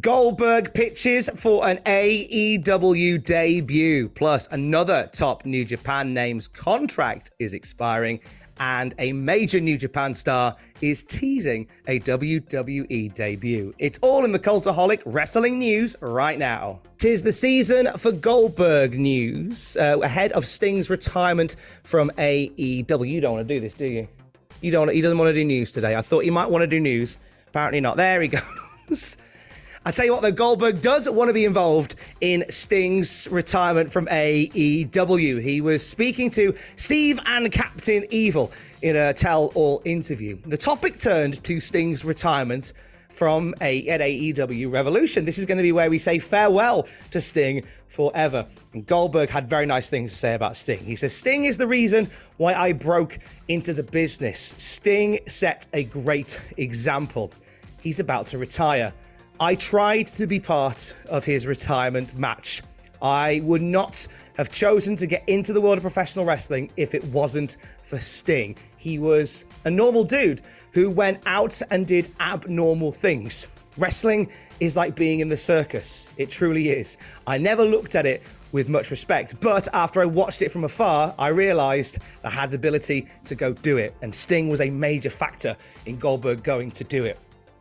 Goldberg pitches for an AEW debut, plus another top New Japan name's contract is expiring, and a major New Japan star is teasing a WWE debut. It's all in the Cultaholic wrestling news right now. 'Tis the season for Goldberg news, ahead of Sting's retirement from AEW. You don't want to do this, do you? He doesn't want to do news today. I thought he might want to do news. Apparently not. There he goes. I tell you what, though, Goldberg does want to be involved in Sting's retirement from AEW. He was speaking to Steve and Captain Evil in a tell-all interview. The topic turned to Sting's retirement from at AEW Revolution. This is going to be where we say farewell to Sting forever. And Goldberg had very nice things to say about Sting. He says, Sting is the reason why I broke into the business. Sting set a great example. He's about to retire. I tried to be part of his retirement match. I would not have chosen to get into the world of professional wrestling if it wasn't for Sting. He was a normal dude who went out and did abnormal things. Wrestling is like being in the circus. It truly is. I never looked at it with much respect, but after I watched it from afar, I realized I had the ability to go do it, and Sting was a major factor in Goldberg going to do it.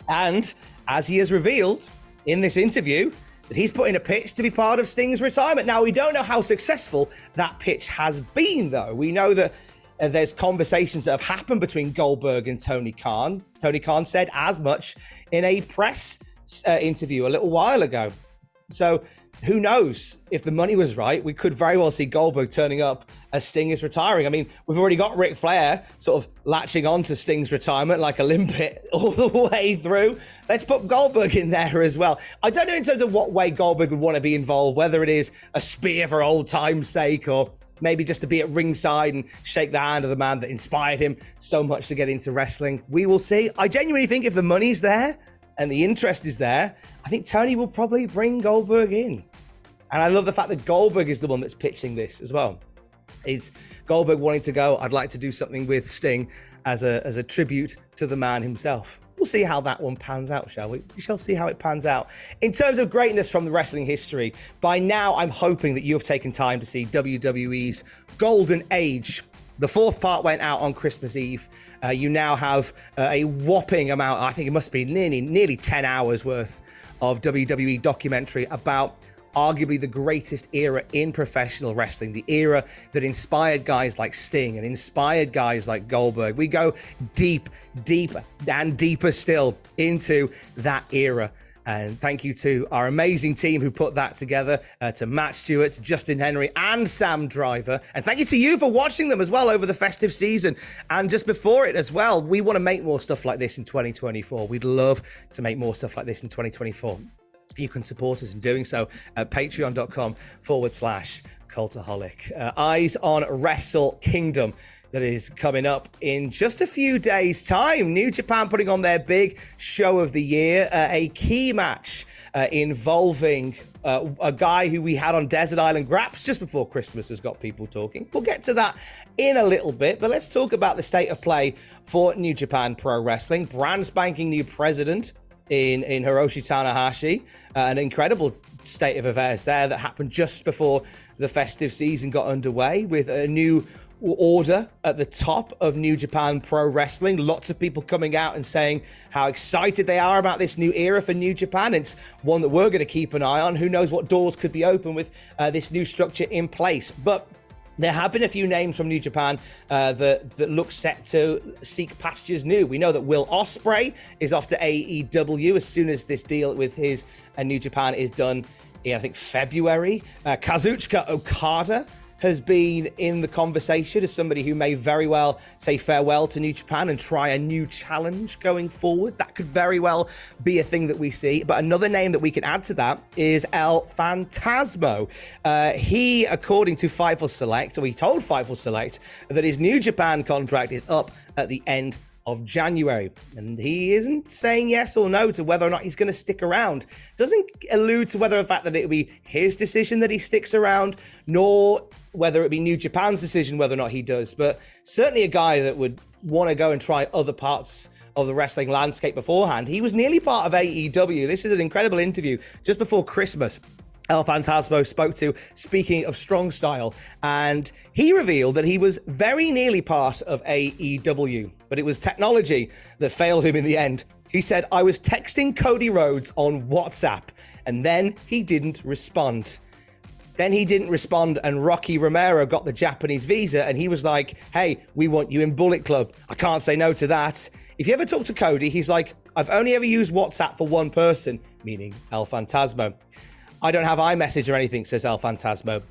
And as he has revealed in this interview, that he's put in a pitch to be part of Sting's retirement. Now, we don't know how successful that pitch has been, though. We know that there's conversations that have happened between Goldberg and Tony Khan. Tony Khan said as much in a press interview a little while ago. So who knows? If the money was right, we could very well see Goldberg turning up as Sting is retiring. I mean, we've already got Ric Flair sort of latching on to Sting's retirement like a limpet all the way through. Let's put Goldberg in there as well. I don't know in terms of what way Goldberg would want to be involved, whether it is a spear for old time's sake or maybe just to be at ringside and shake the hand of the man that inspired him so much to get into wrestling. We will see. I genuinely think if the money's there and the interest is there, I think Tony will probably bring Goldberg in. And I love the fact that Goldberg is the one that's pitching this as well. It's Goldberg wanting to go, I'd like to do something with Sting as a tribute to the man himself. We'll see how that one pans out, shall we? We shall see how it pans out. In terms of greatness from the wrestling history, by now I'm hoping that you have taken time to see WWE's Golden Age. The fourth part went out on Christmas Eve. You now have a whopping amount, I think it must be nearly 10 hours worth of WWE documentary about arguably the greatest era in professional wrestling, the era that inspired guys like Sting and inspired guys like Goldberg. We go deep, and deeper still into that era. And thank you to our amazing team who put that together, to Matt Stewart, Justin Henry, and Sam Driver. And thank you to you for watching them as well over the festive season and just before it as well. We want to make more stuff like this in 2024. We'd love to make more stuff like this in 2024. You can support us in doing so at patreon.com/Cultaholic. Eyes on Wrestle Kingdom that is coming up in just a few days' time. New Japan putting on their big show of the year, a key match involving a guy who we had on Desert Island Graps just before Christmas has got people talking. We'll get to that in a little bit, but let's talk about the state of play for New Japan Pro Wrestling. Brand spanking new president in Hiroshi Tanahashi, an incredible state of affairs there that happened just before the festive season got underway with a new order at the top of New Japan Pro Wrestling. Lots of people coming out and saying how excited they are about this new era for New Japan. It's one that we're going to keep an eye on. Who knows what doors could be open with this new structure in place. But there have been a few names from New Japan that look set to seek pastures new. We know that Will Ospreay is off to AEW as soon as this deal with his New Japan is done in, I think, February. Kazuchika Okada has been in the conversation as somebody who may very well say farewell to New Japan and try a new challenge going forward. That could very well be a thing that we see. But another name that we can add to that is El Phantasmo. He, according to Fightful Select, or he told Fightful Select that his New Japan contract is up at the end of January, and he isn't saying yes or no to whether or not he's going to stick around. Doesn't allude to whether the fact that it will be his decision that he sticks around, nor whether it be New Japan's decision whether or not he does. But certainly a guy that would want to go and try other parts of the wrestling landscape beforehand. He was nearly part of AEW. This is an incredible interview just before Christmas. El Phantasmo spoke to, speaking of strong style, and he revealed that he was very nearly part of AEW, but it was technology that failed him in the end. He said, "I was texting Cody Rhodes on WhatsApp, and then he didn't respond." And Rocky Romero got the Japanese visa, and he was like, "Hey, we want you in Bullet Club. I can't say no to that." If you ever talk to Cody, he's like, "I've only ever used WhatsApp for one person," meaning El Phantasmo. "I don't have iMessage or anything," says El Phantasmo.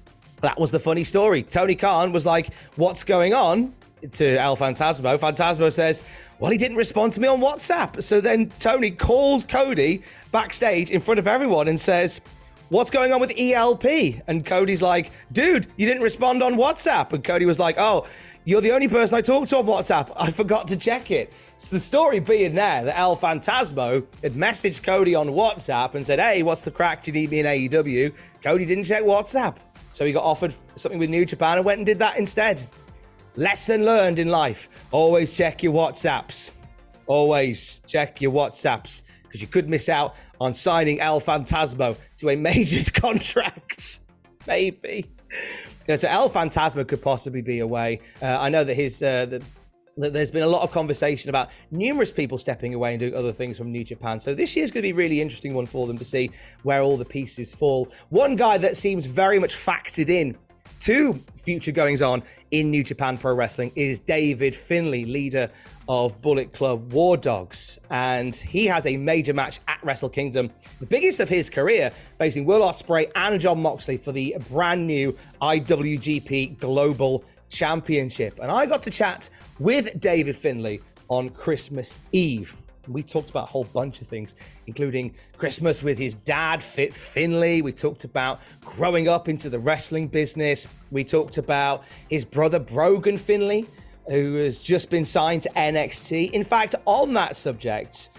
That was the funny story. Tony Khan was like, "What's going on?" to El Phantasmo. Phantasmo says, "Well, he didn't respond to me on WhatsApp." So then Tony calls Cody backstage in front of everyone and says, "What's going on with ELP?" And Cody's like, "Dude, you didn't respond on WhatsApp." And Cody was like, "Oh, you're the only person I talked to on WhatsApp. I forgot to check it." So the story being there that El Phantasmo had messaged Cody on WhatsApp and said, "Hey, what's the crack? Do you need me in AEW?" Cody didn't check WhatsApp. So he got offered something with New Japan and went and did that instead. Lesson learned in life. Always check your WhatsApps. Always check your WhatsApps, because you could miss out on signing El Phantasmo to a major contract. Maybe. So El Phantasmo could possibly be a way. I know that that there's been a lot of conversation about numerous people stepping away and doing other things from New Japan. So this year's going to be a really interesting one for them to see where all the pieces fall. One guy that seems very much factored in to future goings on in New Japan Pro Wrestling is David Finlay, leader of Bullet Club War Dogs. And he has a major match at Wrestle Kingdom, the biggest of his career, facing Will Ospreay and Jon Moxley for the brand new IWGP Global Championship. And I got to chat with David Finlay on Christmas Eve. We talked about a whole bunch of things, including Christmas with his dad, Fit Finlay. We talked about growing up into the wrestling business. We talked about his brother, Brogan Finlay, who has just been signed to NXT. In fact, on that subject,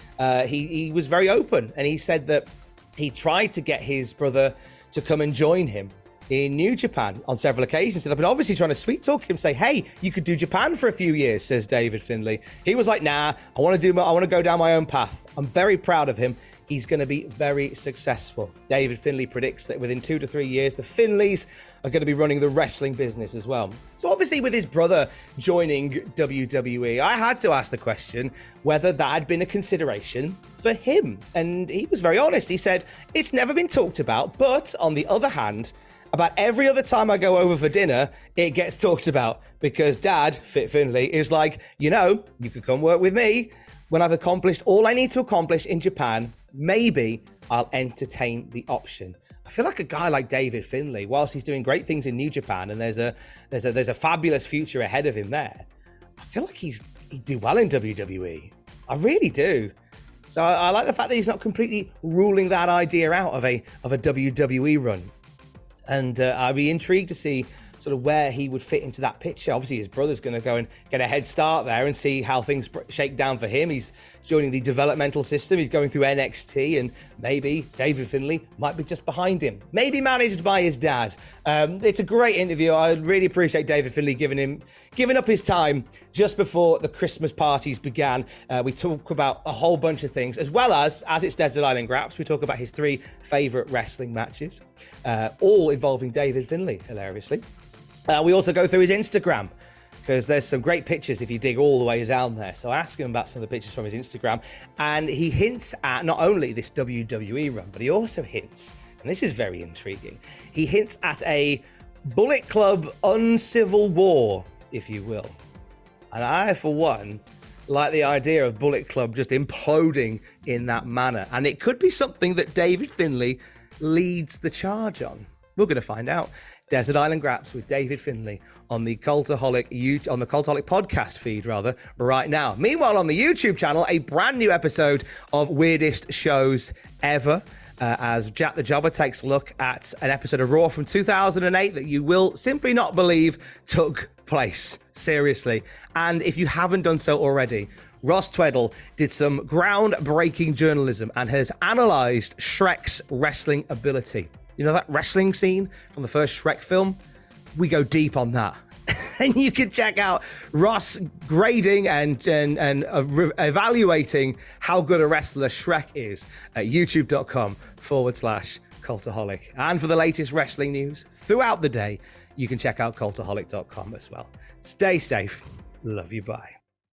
he was very open, and he said that he tried to get his brother to come and join him in New Japan on several occasions. And I've been obviously trying to sweet talk him, say, "Hey, you could do Japan for a few years," says David Finlay. He was like, "Nah, I want to go down my own path." I'm very proud of him. He's going to be very successful. David Finlay predicts that within 2 to 3 years, the Finlays are going to be running the wrestling business as well. So obviously with his brother joining WWE, I had to ask the question whether that had been a consideration for him. And he was very honest. He said, "It's never been talked about, but on the other hand, about every other time I go over for dinner, it gets talked about, because Dad, Fit Finlay, is like, you could come work with me. When I've accomplished all I need to accomplish in Japan, maybe I'll entertain the option." I feel like a guy like David Finlay, whilst he's doing great things in New Japan and there's a fabulous future ahead of him there, I feel like he'd do well in WWE. I really do. So I like the fact that he's not completely ruling that idea out of a WWE run. And I'd be intrigued to see sort of where he would fit into that picture. Obviously, his brother's going to go and get a head start there and see how things shake down for him. He's joining the developmental system. He's going through NXT, and maybe David Finlay might be just behind him, maybe managed by his dad. It's a great interview. I really appreciate David Finlay giving up his time just before the Christmas parties began. We talk about a whole bunch of things, as well as it's Desert Island Graps, we talk about his 3 favorite wrestling matches, all involving David Finlay, hilariously. We also go through his Instagram, because there's some great pictures if you dig all the way down there. So I ask him about some of the pictures from his Instagram, and he hints at not only this WWE run, but he also hints, and this is very intriguing, he hints at a Bullet Club uncivil war, if you will. And I, for one, like the idea of Bullet Club just imploding in that manner. And it could be something that David Finlay leads the charge on. We're going to find out. Desert Island Graps with David Finlay on the Cultaholic podcast feed right now. Meanwhile, on the YouTube channel, a brand new episode of Weirdest Shows Ever, as Jack the Jobber takes a look at an episode of Raw from 2008 that you will simply not believe took place. Seriously. And if you haven't done so already, Ross Tweddle did some groundbreaking journalism and has analysed Shrek's wrestling ability. You know that wrestling scene from the first Shrek film? We go deep on that. And you can check out Ross grading and evaluating how good a wrestler Shrek is at youtube.com/Cultaholic. And for the latest wrestling news throughout the day, you can check out Cultaholic.com as well. Stay safe. Love you. Bye.